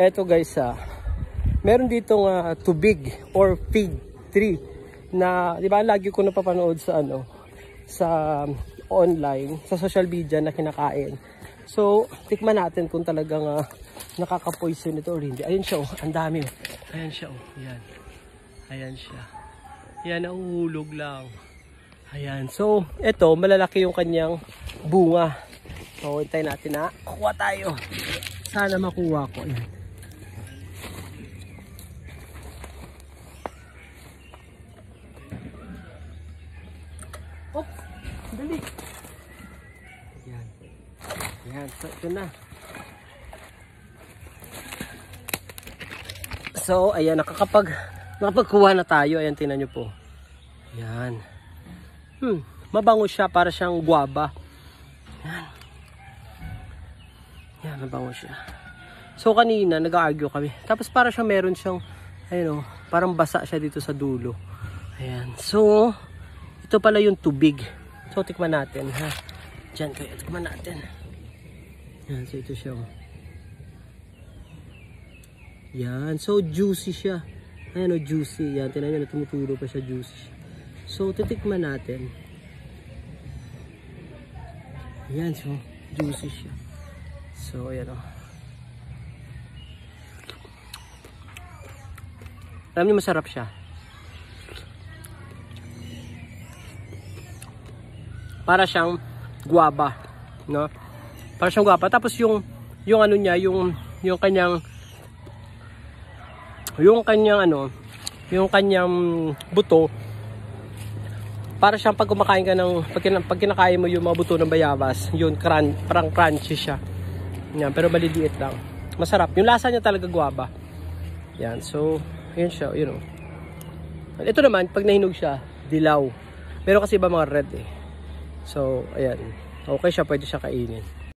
Eto guys, meron ditong tubig or fig tree na, di ba, lagi ko napapanood sa sa online, sa social media na kinakain. So, tikman natin kung talagang nakaka-poison ito or hindi. Ayun siya, oh, ang dami. Oh. Ayan siya, oh. Ayan. Ayan siya. Ayan, nahuhulog lang. Ayan. So, ito, malalaki yung kanyang bunga. So, hintayin natin na kuha tayo. Sana makuha ko. Ayan. Oops! Dali! Ayan. Ayan. So, ito na. So, ayan. Nakapagkuha na tayo. Ayan, tingnan nyo po. Ayan. Mabango siya. Para siyang guava. Ayan. Ayan, mabango siya. So, kanina, nag-argue kami. Tapos, para siyang meron siyang, ayun o, parang basa siya dito sa dulo. Ayan. So, ito pala yung tubig. So, tikman natin, ha. Diyan kayo, tikman natin. Ayan, so ito siya. Ayan, so juicy siya. Ayan o, juicy. Ayan, tinan nyo na tumutulo pa siya, juicy siya. So, titikman natin. Ayan, so, juicy siya. So, ayan o. Alam niyo, masarap siya. Para siyang guava, no? Para siyang guava. Tapos yung ano niya, yung kanyang buto, para siyang pag kumakain ka pag kinakain mo yung mga buto ng bayabas, yun parang crunchy siya. Yan, pero maliliit lang. Masarap. Yung lasa niya talaga guava. Yan, so yun siya, you know. Ito naman, pag nahinog siya, dilaw. Pero kasi iba mga red eh. So, ayan. Okay siya, pwede siya kainin.